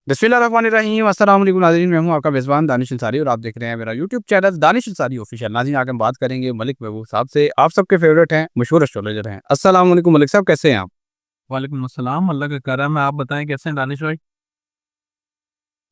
बिस्मिल्लाहिर्रहमानिर्रहीम अस्सलाम वालेकुम नाज़रीन, मैं हूँ आपका मेज़बान दानिश अंसारी और आप देख रहे हैं मेरा YouTube channel Danish Ansari official. नाज़रीन, आज हम बात करेंगे मलिक महबूब साहब से, आप सबके फेवरेट हैं, मशहूर एस्ट्रोलॉजर हैं। अस्सलाम वालेकुम मलिक साहब, कैसे हैं आप? वालेकुम अस्सलाम, अल्लाह का करम है। आप बताएँ कैसे हैं दानिश भाई?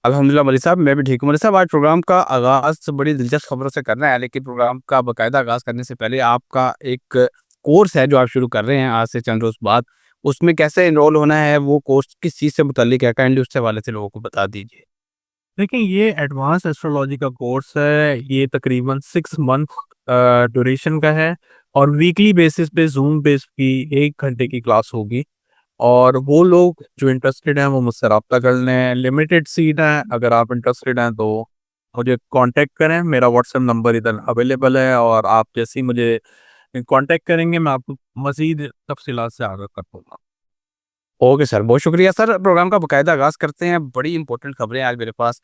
अल्हम्दुलिल्लाह मलिक साहब, मैं भी ठीक हूँ। मलिक साहब, आज प्रोग्राम का आगाज़ बड़ी दिलचस्प खबरों से करना है, लेकिन प्रोग्राम का बाकायदा आगाज़ करने से पहले आपका एक कोर्स है जो आप शुरू कर रहे हैं आज से चंद रोज़ बाद, उसमें कैसे एनरोल होना है, वो कोर्स किस चीज़ से मुतल्लिक है? काइंडली उसके हवाले से लोगों को बता दीजिए। देखिए, ये एडवांस एस्ट्रोलॉजी का कोर्स है। ये तकरीबन 6 मंथ ड्यूरेशन का है और वीकली बेसिस पे ज़ूम बेस की 1 घंटे की क्लास होगी। और वो लोग जो इंटरेस्टेड हैं वो मुझसे राब्ता कर लें। लिमिटेड सीट हैं, अगर आप इंटरेस्टेड हैं तो मुझे कांटेक्ट करें। मेरा व्हाट्सएप नंबर इधर अवेलेबल है और आप जैसे ही मुझे कांटेक्ट करेंगे मैं आपको मज़ीद तफ़सीलात से आगाह कर दूँगा। ओके सर, बहुत शुक्रिया सर। प्रोग्राम का बाकायदा आगाज़ करते हैं। बड़ी इंपॉर्टेंट खबरें आज मेरे पास।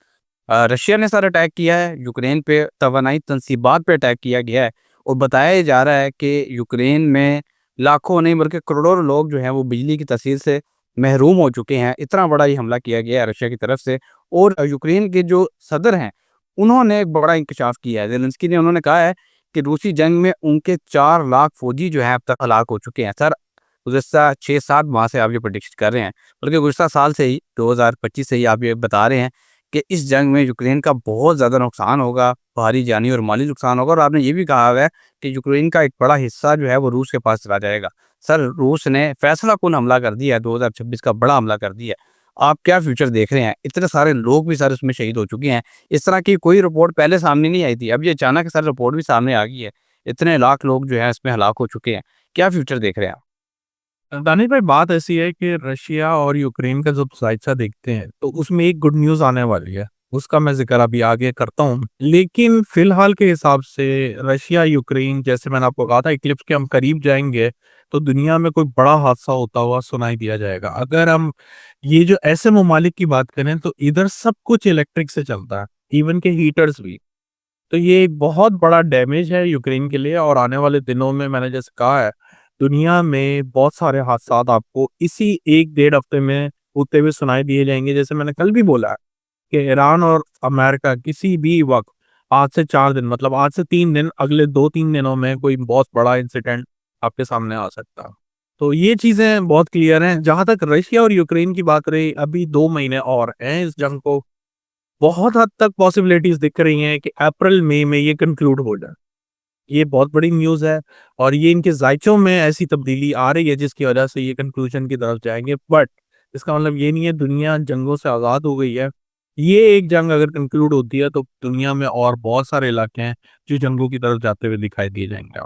रशिया ने सर अटैक किया है यूक्रेन पे, तवानाई तनसीबात पे अटैक किया गया है और बताया जा रहा है कि यूक्रेन में लाखों नहीं बल्कि करोड़ों लोग जो हैं वो बिजली की तसीर से महरूम हो चुके हैं। इतना बड़ा ये हमला किया गया है रशिया की तरफ से। और यूक्रेन के जो सदर हैं, उन्होंने एक बड़ा इंकशाफ किया है। ज़ेलेंस्की ने उन्होंने कहा है कि रूसी जंग में उनके 4 लाख फौजी जो हैं अब तक हलाक हो चुके हैं। सर, गुज़श्ता 6-7 माह से आप ये प्रेडिक्शन कर रहे हैं, बल्कि गुज़श्ता साल से ही 2025 से ही आप ये बता रहे हैं कि इस जंग में यूक्रेन का बहुत ज़्यादा नुकसान होगा, भारी जानी और माली नुकसान होगा और आपने ये भी कहा हुआ है कि यूक्रेन का एक बड़ा हिस्सा जो है वो रूस के पास चला जाएगा। सर, रूस ने फैसलाकुन हमला कर दिया है, 2026 का बड़ा हमला कर दिया है। आप क्या फ्यूचर देख रहे हैं? इतने सारे लोग भी सर उसमें शहीद हो चुके हैं। इस तरह की कोई रिपोर्ट पहले सामने नहीं आई थी, अब ये अचानक सर रिपोर्ट भी सामने आ गई है। इतने लाख लोग जो हैं इसमें हलाक हो चुके हैं। क्या फ्यूचर देख रहे हैं आप? दानिश भाई, बात ऐसी है कि रशिया और यूक्रेन का जब जायजा देखते हैं तो उसमें एक गुड न्यूज़ आने वाली है। उसका मैं ज़िक्र अभी आगे करता हूँ। लेकिन फ़िलहाल के हिसाब से रशिया, यूक्रेन, जैसे मैंने आपको कहा था इक्लिप्स के हम करीब जाएँगे तो दुनिया में कोई बड़ा हादसा होता हुआ सुनाई दिया जाएगा। अगर हम ये जो ऐसे ममालिक की बात करें तो इधर सब कुछ इलेक्ट्रिक से चलता है, इवन के हीटर्स भी। तो ये एक बहुत बड़ा डैमेज है यूक्रेन के लिए और आने वाले दिनों में मैंने जैसे कहा है, दुनिया में बहुत सारे हादसात आपको इसी 1 डेढ़ हफ्ते में होते हुए सुनाई दिए जाएँगे। जैसे मैंने कल भी बोला है कि ईरान और अमेरिका किसी भी वक़्त आज से 4 दिन मतलब आज से 3 दिन अगले 2-3 दिनों में कोई बहुत बड़ा इंसिडेंट आपके सामने आ सकता है। तो ये चीज़ें बहुत क्लियर हैं। जहाँ तक रशिया और यूक्रेन की बात रही, अभी 2 महीने और हैं इस जंग को। बहुत हद तक पॉसिबिलिटीज़ दिख रही हैं कि अप्रैल मई में ये कंक्लूड हो जाए। ये बहुत बड़ी न्यूज़ है और ये इनके ज़ायचों में ऐसी तब्दीली आ रही है जिसकी वजह से ये कंक्लूजन की तरफ जाएँगे। बट इसका मतलब ये नहीं है दुनिया जंगों से आज़ाद हो गई है। ये एक जंग अगर कंक्लूड होती है तो दुनिया में और बहुत सारे इलाके हैं जो जंगों की तरफ जाते हुए दिखाई दिए जाएँगे।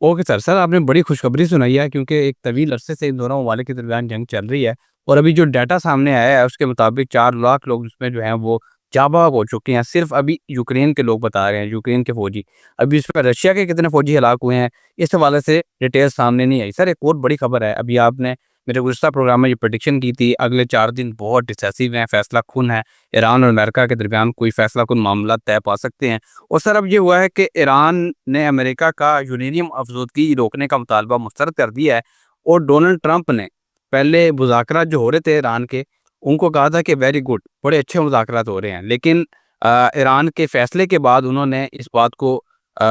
Okay sir. सर, आपने बड़ी खुशखबरी सुनाई है क्योंकि एक तवील अरसे से इन दोनों ममालिक के दरमियान जंग चल रही है और अभी जो डाटा सामने आया है उसके मुताबिक 4 लाख लोग उसमें जो हैं वो जाँ बाग हो चुके हैं। सिर्फ़ अभी यूक्रेन के लोग बता रहे हैं, यूक्रेन के फ़ौजी। अभी इसमें रशिया के कितने फ़ौजी हलाक हुए हैं, इस हवाले से डिटेल सामने नहीं आई। सर, एक और बड़ी खबर है, अभी आपने मेरे गुज़श्ता प्रोग्राम में ये प्रेडिक्शन की थी, अगले 4 दिन बहुत डिसाइसिव हैं, फैसला-कुन है। ईरान और अमेरिका के दरमियान कोई फैसला-कुन मामला तय पा सकते हैं। और सर, अब ये हुआ है कि ईरान ने अमेरिका का यूरेनियम अफ़रोज़गी रोकने का मुतालबा मुस्तरद कर दिया है और डोनाल्ड ट्रंप ने पहले मुज़ाकरात जो हो रहे थे ईरान के, उनको कहा था कि वेरी गुड, बड़े अच्छे मुज़ाकरात हो रहे हैं। लेकिन ईरान के फ़ैसले के बाद उन्होंने इस बात को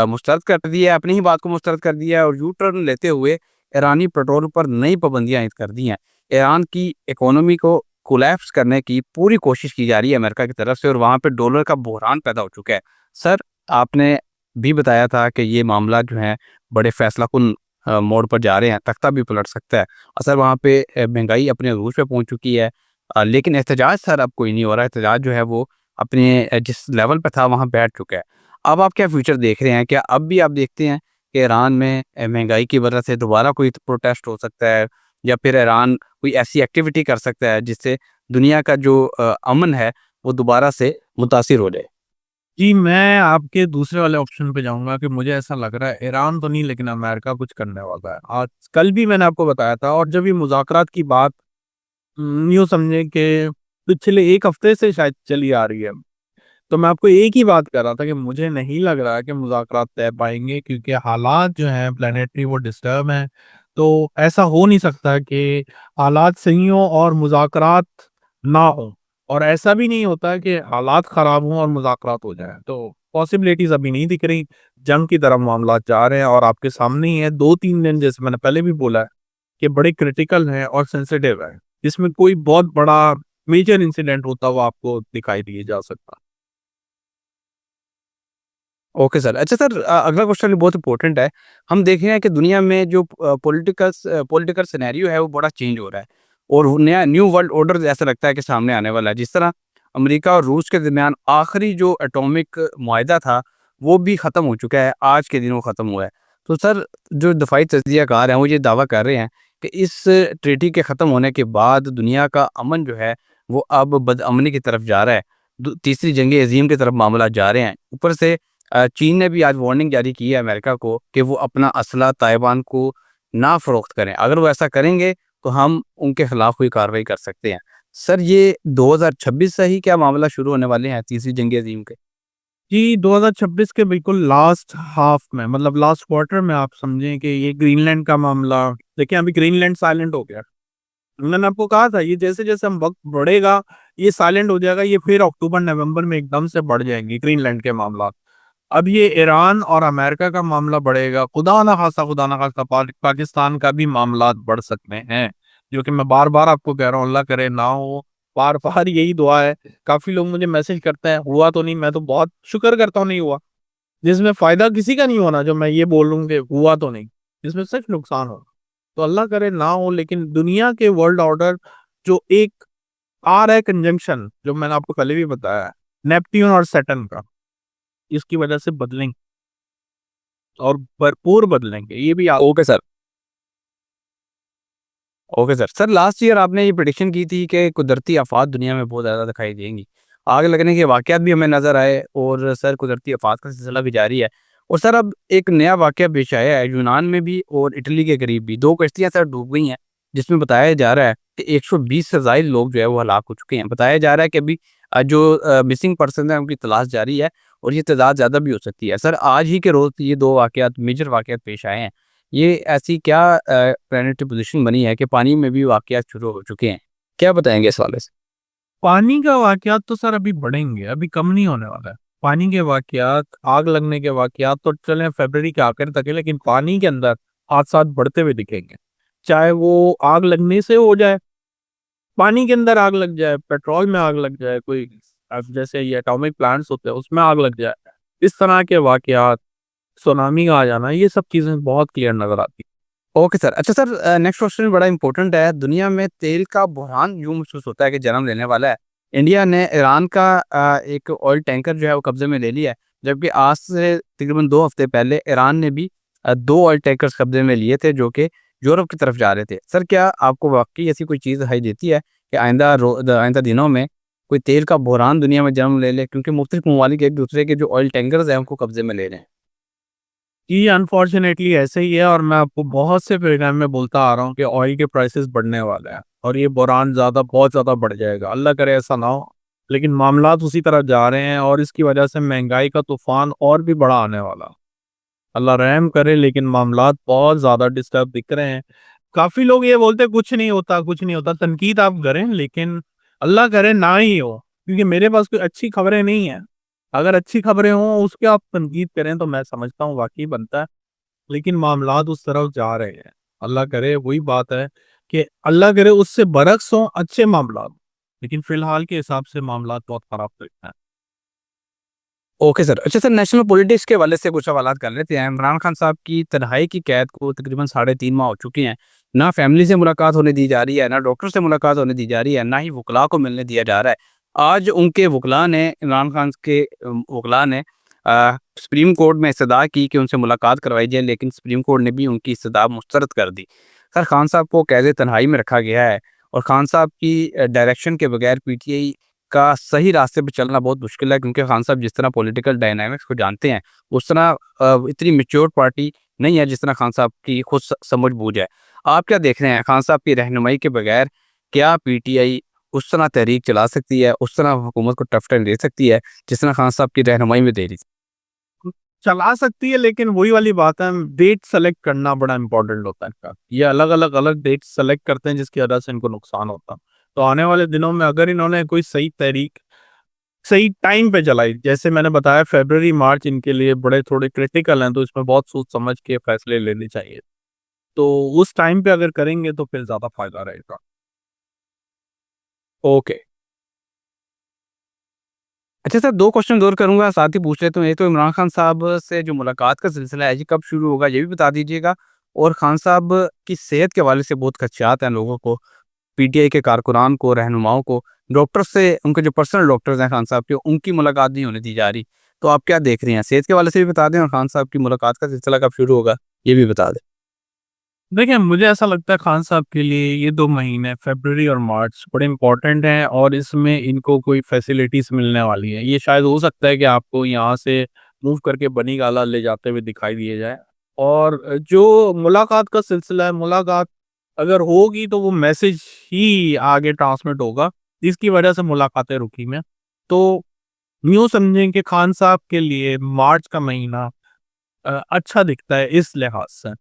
मुस्तरद कर दिया है, अपनी ही बात को मुस्तरद कर दिया है और यू टर्न लेते हुए ईरानी पेट्रोल पर नई पाबंदियाँ आयद कर दी हैं। ईरान की इकोनॉमी को कोलैप्स करने की पूरी कोशिश की जा रही है अमेरिका की तरफ से और वहाँ पे डॉलर का बहरान पैदा हो चुका है। सर, आपने भी बताया था कि ये मामला जो है बड़े फैसलाकुन मोड़ पर जा रहे हैं, तख्ता भी पलट सकता है। सर, वहाँ पे महंगाई अपने अरूज पे पहुँच चुकी है। लेकिन एहतजाज सर अब कोई नहीं हो रहा है, एहतजाज जो है वो अपने जिस लेवल पे था वहाँ बैठ चुका है। अब आप क्या फ्यूचर देख रहे हैं? क्या अब भी आप देखते हैं कि ईरान में महंगाई की वजह से दोबारा कोई प्रोटेस्ट हो सकता है या फिर ईरान कोई ऐसी एक्टिविटी कर सकता है जिससे दुनिया का जो अमन है वो दोबारा से मुतासिर हो जाए? जी, मैं आपके दूसरे वाले ऑप्शन पे जाऊँगा कि मुझे ऐसा लग रहा है ईरान तो नहीं लेकिन अमेरिका कुछ करने वाला है। आज कल भी मैंने आपको बताया था और जब ये मुज़ाकरात की बात यूँ समझें कि पिछले 1 हफ्ते से शायद चली आ रही है। तो मैं आपको एक ही बात कर रहा था कि मुझे नहीं लग रहा है कि मुज़ाकरात तय पाएँगे क्योंकि हालात जो हैं प्लैनेटरी वो डिस्टर्ब हैं। تو ایسا ہو نہیں سکتا کہ حالات صحیح ہوں اور مذاکرات نہ ہوں، اور ایسا بھی نہیں ہوتا کہ حالات خراب ہوں اور مذاکرات ہو جائیں. تو پاسبلٹیز ابھی نہیں دکھ رہی. جنگ کی طرف معاملات جا رہے ہیں، اور آپ کے سامنے ہی ہے 2-3 دن، جیسے میں نے پہلے بھی بولا ہے کہ بڑے کرٹیکل ہیں اور سینسیٹیو ہے، جس میں کوئی بہت بڑا میجر انسیڈنٹ ہوتا ہوا آپ کو دکھائی دیے جا سکتا. Okay sir. اچھا سر، اگلا کوشچن بھی بہت امپورٹنٹ ہے. ہم دیکھ رہے ہیں کہ دنیا میں جو پولیٹیکل سینیریو ہے وہ بڑا چینج ہو رہا ہے، اور نیا نیو ورلڈ آرڈر ایسا لگتا ہے کہ سامنے آنے والا ہے. جس طرح امریکہ اور روس کے درمیان آخری جو اٹامک معاہدہ تھا وہ بھی ختم ہو چکا ہے، آج کے دن وہ ختم ہوا ہے. تو سر، جو دفاعی تجزیہ کار ہیں وہ یہ دعویٰ کر رہے ہیں کہ اس ٹریٹی کے ختم ہونے کے بعد دنیا کا امن جو ہے وہ اب بد امنی کی طرف جا رہا ہے، تیسری جنگ عظیم کی طرف معاملات جا رہے ہیں. اوپر سے چین نے بھی آج وارننگ جاری کی ہے امریکہ کو کہ وہ اپنا اسلحہ تائیوان کو نہ فروخت کریں. اگر وہ ایسا کریں گے تو ہم ان کے خلاف کوئی کارروائی کر سکتے ہیں. سر، یہ 2026 سے ہی کیا معاملہ شروع ہونے والے ہیں تیسری جنگ عظیم کے؟ جی، 2026 کے بالکل لاسٹ ہاف میں، مطلب لاسٹ کوارٹر میں آپ سمجھیں کہ یہ گرین لینڈ کا معاملہ. دیکھیں ابھی گرین لینڈ سائلنٹ ہو گیا. میں نے آپ کو کہا تھا یہ جیسے جیسے ہم وقت بڑھے گا یہ سائلنٹ ہو جائے گا، یہ پھر اکتوبر نومبر میں ایک دم سے بڑھ جائیں گی گرین لینڈ کے معاملات. اب یہ ایران اور امریکہ کا معاملہ بڑھے گا، خدا نہ خاصا پاکستان کا بھی معاملات بڑھ سکتے ہیں، جو کہ میں بار بار آپ کو کہہ رہا ہوں اللہ کرے نہ ہو. بار بار یہی دعا ہے. کافی لوگ مجھے میسج کرتے ہیں ہوا تو نہیں، میں تو بہت شکر کرتا ہوں نہیں ہوا. جس میں فائدہ کسی کا نہیں ہونا جو میں یہ بولوں کہ ہوا تو نہیں، جس میں صرف نقصان ہو. تو اللہ کرے نہ ہو، لیکن دنیا کے ورلڈ آرڈر جو ایک آ رہا ہے کنجنکشن، جو میں نے آپ کو پہلے بھی بتایا ہے، نیپٹیون اور سیٹن کا، اس کی وجہ سے بدلیں گے اور بھرپور بدلیں گے. یہ بھی آپ okay sir. Okay sir. Sir, last year آپ نے یہ پریڈکشن کی تھی کہ قدرتی آفات دنیا میں بہت زیادہ دکھائی دیں گی. آگ لگنے کے واقعات بھی ہمیں نظر آئے، اور سر قدرتی آفات کا سلسلہ بھی جاری ہے. اور سر اب ایک نیا واقعہ پیش آیا ہے یونان میں بھی اور اٹلی کے قریب بھی. 2 کشتیاں سر ڈوب گئی ہیں، جس میں بتایا جا رہا ہے کہ 120 سے زائد لوگ جو ہے وہ ہلاک ہو چکے ہیں. بتایا جا رہا ہے کہ ابھی جو مسنگ پرسن ہیں ان کی تلاش جاری ہے، اور یہ تعداد زیادہ بھی ہو سکتی ہے. سر، آج ہی کے روز یہ 2 واقعات میجر واقعات پیش آئے ہیں. یہ ایسی کیا پلانٹری پوزیشن بنی ہے کہ پانی میں بھی واقعات شروع ہو چکے ہیں؟ کیا بتائیں گے اس حوالے سے؟ پانی کا واقعات تو سر ابھی بڑھیں گے، ابھی کم نہیں ہونے والا ہے. پانی کے واقعات، آگ لگنے کے واقعات تو چلیں فیبرری کے آخر تک ہے، لیکن پانی کے اندر حادثات بڑھتے ہوئے دکھیں گے. چاہے وہ آگ لگنے سے ہو جائے، پانی کے اندر آگ لگ جائے، پیٹرول میں آگ لگ جائے، کوئی اب جیسے یہ اٹامک پلانٹس ہوتے ہیں اس میں آگ لگ جائے، اس طرح کے واقعات، سونامی کا آ جانا، یہ سب چیزیں بہت کلیئر نظر آتی ہیں. Okay sir. اچھا سر، نیکسٹ کوشچن بڑا امپورٹنٹ ہے. دنیا میں تیل کا بحران یوں محسوس ہوتا ہے کہ جنم لینے والا ہے. انڈیا نے ایران کا ایک آئل ٹینکر جو ہے وہ قبضے میں لے لیا ہے، جبکہ آج سے تقریباً 2 ہفتے پہلے ایران نے بھی 2 آئل ٹینکرز قبضے میں لیے تھے جو کہ یورپ کی طرف جا رہے تھے. سر، کیا آپ کو واقعی ایسی کوئی چیز دکھائی دیتی ہے کہ آئندہ دنوں میں کوئی تیل کا بحران دنیا میں جنم لے لے، کیونکہ مختلف ممالک ایک دوسرے کے جو آئل ٹینکرز ہیں ان کو قبضے میں لے رہے ہیں؟ یہ انفارچونیٹلی ایسے ہی ہے، اور میں آپ کو بہت سے پروگرام میں بولتا آ رہا ہوں کہ آئل کے پرائسز بڑھنے والے ہیں، اور یہ بحران بہت زیادہ بڑھ جائے گا. اللہ کرے ایسا نہ ہو، لیکن معاملات اسی طرح جا رہے ہیں، اور اس کی وجہ سے مہنگائی کا طوفان اور بھی بڑا آنے والا. اللہ رحم کرے، لیکن معاملات بہت زیادہ ڈسٹرب دکھ رہے ہیں. کافی لوگ یہ بولتے کچھ نہیں ہوتا، کچھ نہیں ہوتا، تنقید آپ کریں، لیکن اللہ کرے نہ ہی ہو، کیونکہ میرے پاس کوئی اچھی خبریں نہیں ہیں. اگر اچھی خبریں ہوں اس کے آپ تنقید کریں تو میں سمجھتا ہوں واقعی بنتا ہے، لیکن معاملات اس طرف جا رہے ہیں. اللہ کرے وہی بات ہے کہ اللہ کرے اس سے برعکس ہوں اچھے معاملات، لیکن فی الحال کے حساب سے معاملات بہت خراب لگتا ہے. Okay sir. اچھا سر، نیشنل پولیٹکس کے حوالے سے کچھ سوالات کر لیتے ہیں. عمران خان صاحب کی تنہائی کی قید کو تقریباً 3.5 ماہ ہو چکے ہیں. نہ فیملی سے ملاقات ہونے دی جا رہی ہے، نہ ڈاکٹر سے ملاقات ہونے دی جا رہی ہے، نہ ہی وکلاء کو ملنے دیا جا رہا ہے. آج ان کے وکلاء نے، عمران خان کے وکلاء نے سپریم کورٹ میں استدعا کی کہ ان سے ملاقات کروائی جائے، لیکن سپریم کورٹ نے بھی ان کی استدعا مسترد کر دی. سر، خان صاحب کو قید تنہائی میں رکھا گیا ہے، اور خان صاحب کی ڈائریکشن کے بغیر پی ٹی آئی کا صحیح راستے پہ چلنا بہت مشکل ہے، کیونکہ خان صاحب جس طرح پولیٹیکل ڈائنامکس کو جانتے ہیں اس طرح اتنی میچور پارٹی نہیں ہے جس طرح خان صاحب کی خود سمجھ بوجھ ہے. آپ کیا دیکھ رہے ہیں، خان صاحب کی رہنمائی کے بغیر کیا پی ٹی آئی اس طرح تحریک چلا سکتی ہے، اس طرح حکومت کو ٹف ٹائم دے سکتی ہے جس طرح خان صاحب کی رہنمائی میں دے رہی تھی؟ चला सकती है, लेकिन वही वाली बात है, डेट सेलेक्ट करना बड़ा इंपॉर्टेंट होता है इनका। ये अलग डेट सेलेक्ट करते हैं जिसकी वजह से इनको नुकसान होता है। तो आने वाले दिनों में अगर इन्होंने कोई सही तहरीक सही टाइम पे चलाई, जैसे मैंने बताया फरवरी मार्च इनके लिए बड़े थोड़े क्रिटिकल हैं, तो इसमें बहुत सोच समझ के फैसले लेने चाहिए। तो उस टाइम पे अगर करेंगे तो फिर ज्यादा फायदा रहेगा। ओके। अच्छा सर, 2 क्वेश्चन और करूँगा, साथ ही पूछ लेता हूँ। एक तो इमरान खान साहब से जो मुलाकात का सिलसिला है जी, कब शुरू होगा ये भी बता दीजिएगा? और खान साहब की सेहत के हवाले से बहुत खदशात हैं लोगों को, पीटीआई के कारकुनान को, रहनुमाओं को, डॉक्टर से उनके जो पर्सनल डॉक्टर्स हैं खान साहब के, उनकी मुलाकात नहीं होने दी जा रही। तो आप क्या देख रहे हैं? सेहत के हवाले से भी बता दें और खान साहब की मुलाकात का सिलसिला कब शुरू होगा, ये भी बता दें। देखिए, मुझे ऐसा लगता है खान साहब के लिए ये 2 महीने फरवरी और मार्च बड़े इम्पोर्टेंट हैं और इसमें इनको कोई फैसिलिटीज़ मिलने वाली हैं। ये शायद हो सकता है कि आपको यहाँ से मूव करके बनीगाला ले जाते हुए दिखाई दिए जाएँ। और जो मुलाकात का सिलसिला है, मुलाकात अगर होगी तो वो मैसेज ही आगे ट्रांसमिट होगा, जिसकी वजह से मुलाकातें रुकी हैं। तो यूँ समझें कि खान साहब के लिए मार्च का महीना अच्छा दिखता है इस लिहाज से।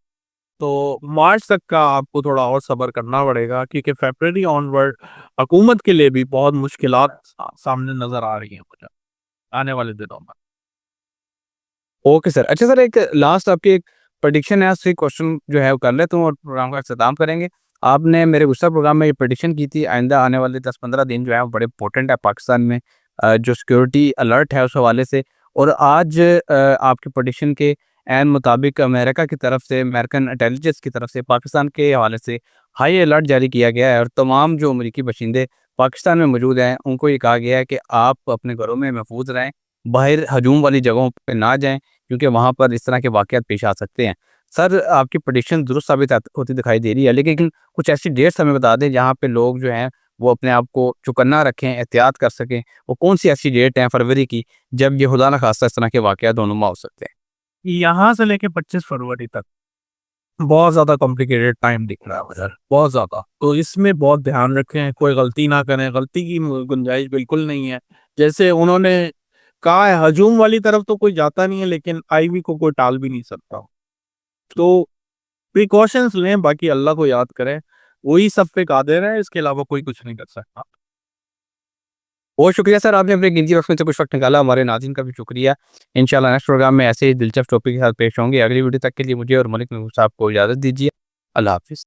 तो मार्च तक का आपको थोड़ा और सब्र करना पड़ेगा, क्योंकि फरवरी ऑनवर्ड हुकूमत के लिए भी बहुत मुश्किलात सामने नज़र आ रही हैं मुझे, आने वाले दिनों में। Okay sir. अच्छा सर, एक लास्ट आपकी एक प्रेडिक्शन है, आपसे क्वेश्चन जो है वो कर लेता हूँ और प्रोग्राम का इख्तिताम करेंगे। आपने मेरे गुज़श्ता प्रोग्राम में ये प्रेडिक्शन की थी, आइंदा आने वाले 10-15 दिन जो है वो बड़े इम्पोर्टेंट है पाकिस्तान में, जो सिक्योरिटी अलर्ट है उस हवाले से। और आज आपके प्रेडिक्शन के ऐन मुताबिक अमेरिका की तरफ से, अमेरिकन इंटेलिजेंस की तरफ से पाकिस्तान के हवाले से हाई अलर्ट जारी किया गया है और तमाम जो अमरीकी बशिंदे पाकिस्तान में मौजूद हैं, उनको ये कहा गया है कि आप अपने घरों में महफूज रहें, बाहर हजूम वाली जगहों पे ना जाएँ, क्योंकि वहाँ पर इस तरह के वाक़यात पेश आ सकते हैं। सर, आपकी प्रेडिक्शन दुरुस्त साबित होती दिखाई दे रही है, लेकिन कुछ ऐसी डेट्स हमें बता दें जहाँ पे लोग जो हैं वो अपने आप को चौकन्ना रखें, एहतियात कर सकें। वो कौन-सी ऐसी डेट है फरवरी की जब ये खुदा न खास्ता इस तरह के वाक़यात दोनूमा हो सकते हैं? यहाँ से लेके 25 फरवरी तक बहुत ज़्यादा कॉम्प्लिकेटेड टाइम दिख रहा है मुझे, बहुत ज़्यादा। तो इसमें बहुत ध्यान रखें, कोई गलती ना करें, गलती की गुंजाइश बिल्कुल नहीं है। जैसे उन्होंने कहा है हजूम वाली तरफ तो कोई जाता नहीं है, लेकिन आईवी को कोई टाल भी नहीं सकता। तो प्रिकॉशंस लें, बाकी अल्लाह को याद करें, वही सब पे कादिर है, इसके अलावा कोई कुछ नहीं कर सकता। बहुत शुक्रिया सर, आपने अपने कीमती वक़्त में से कुछ वक़्त निकाला। हमारे नाज़रीन का भी शुक्रिया। इंशाअल्लाह नेक्स्ट प्रोग्राम में ऐसे ही दिलचस्प टॉपिक के साथ पेश होंगे। अगली वीडियो तक के लिए मुझे और मलिक महबूब साहब को इजाज़त दीजिए। अल्लाह हाफ़िज़।